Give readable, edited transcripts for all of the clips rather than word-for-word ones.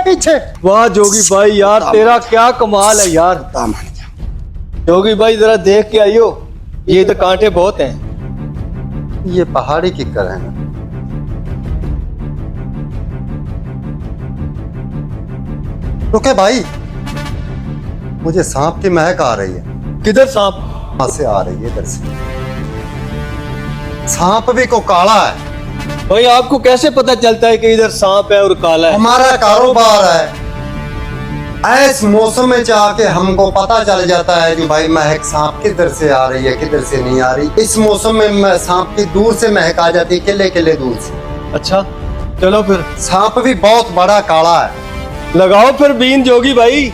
पीछे। वाह जोगी भाई यार, तेरा क्या कमाल है यार। जोगी भाई जरा देख के आइयो, ये तो कांटे बहुत हैं। ये पहाड़ी किक्कर है ना। रुके भाई, मुझे सांप की महक आ रही है। किधर सांप? वहां से आ रही है, इधर से। सांप भी को काला है। भाई आपको कैसे पता चलता है कि इधर सांप है और काला है? हमारा कारोबार है, ऐस मौसम में जाके हमको पता चल जाता है कि भाई महक सांप किधर से आ रही है, किधर से नहीं आ रही। इस मौसम में सांप की दूर से महक आ जाती है, किले किले दूर से। अच्छा चलो फिर। सांप भी बहुत बड़ा काला है। लगाओ फिर बीन जोगी भाई।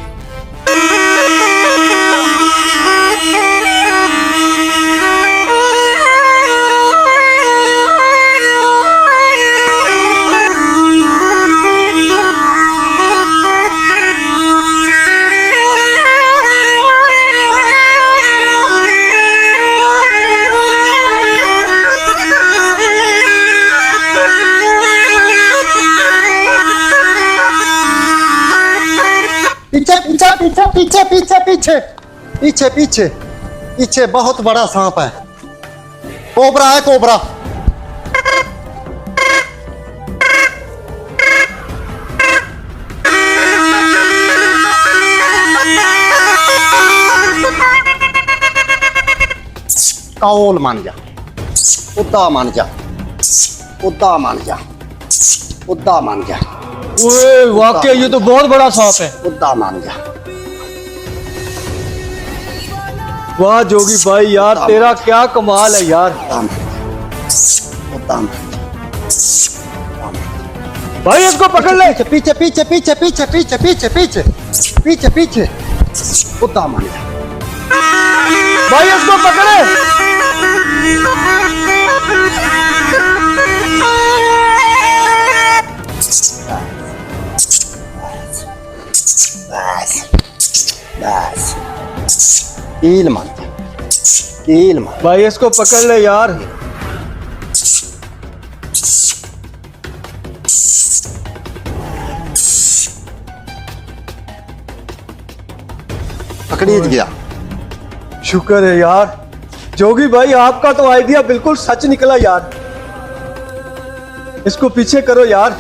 पीछे पीछे पीछे पीछे पीछे पीछे पीछे पीछे पीछे बहुत बड़ा सांप है। कोबरा है, कोबरा। काओल मान जा, उद्दा मान जा, उद्दा मान जा, उद्दा मान जा। ओए वाकई ये तो बहुत बड़ा सांप है। उद्दा मान जा। वाह जोगी भाई यार, तेरा क्या कमाल है यार। उद्दा मान भाई इसको पकड़ ले। पीछे पीछे पीछे पीछे पीछे पीछे पीछे पीछे पीछे उद्दा मान जा। भाई इसको पकड़े। बस कील मान जा, कील मान। भाई इसको पकड़ ले यार। पकड़ी गया। शुक्र है यार जोगी भाई, आपका तो आइडिया बिल्कुल सच निकला यार। इसको पीछे करो यार।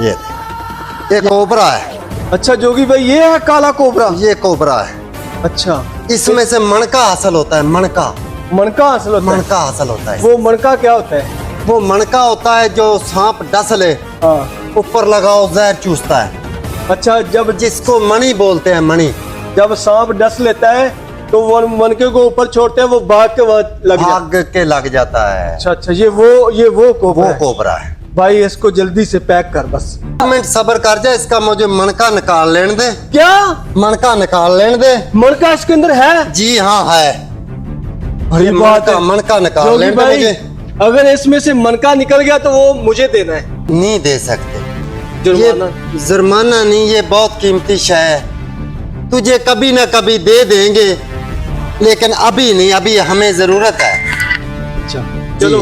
ये कोबरा है। अच्छा जोगी भाई, ये है काला कोबरा? ये कोबरा है। अच्छा, इसमें से मणका हासिल होता है। मणका, मणका हासिल होता है? मणका हासिल होता है। वो मणका क्या होता है? वो मणका होता है जो सांप डस ले, हाँ। ऊपर लगाओ जहर चूसता है। अच्छा, जब जिसको मणि बोलते हैं, मणि। जब सांप डस लेता है तो वो मनके को ऊपर छोड़ते हैं, वो भाग के वहां लग जाता है। अच्छा, ये वो कोबरा है। कोबरा है। भाई इसको जल्दी से पैक कर बस। मिनट सब्र कर जा, इसका मुझे मणका निकाल लेने दे। क्या? मणका निकाल लेने दे। मणका इसके अंदर है? जी हाँ है। बड़ी बात है। मणका निकाल लेने दे मुझे। अगर इसमें से मणका निकल गया तो वो मुझे देना है। नहीं दे सकते। जुर्माना? जुर्माना नहीं, ये बहुत कीमती शय है। तुझे कभी ना कभी दे देंगे, लेकिन अभी नहीं, अभी हमें जरूरत है। अच्छा चलो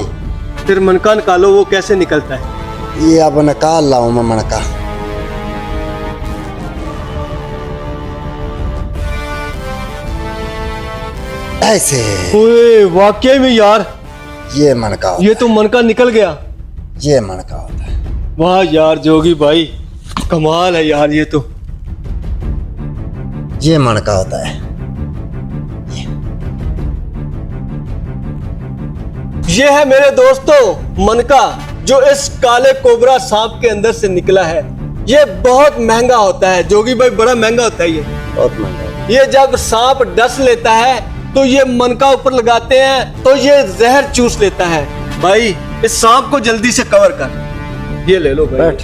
फिर मणका निकालो। वो कैसे निकलता है? ये अब निकाल लाऊं मैं मणका। ऐसे। ओए वाकई में यार, ये मणका, ये तो मणका निकल गया। ये मणका होता है। वाह यार जोगी भाई, कमाल है यार। ये तो ये मणका होता है। ये है मेरे दोस्तों मणका, जो इस काले कोबरा सांप के अंदर से निकला है। ये बहुत महंगा होता है जोगी भाई, बड़ा महंगा होता है ये। बहुत महंगा। ये जब सांप डस लेता है तो ये मणका ऊपर लगाते हैं तो ये जहर चूस लेता है। भाई इस सांप को जल्दी से कवर कर। ये ले लो भाई। बैठ।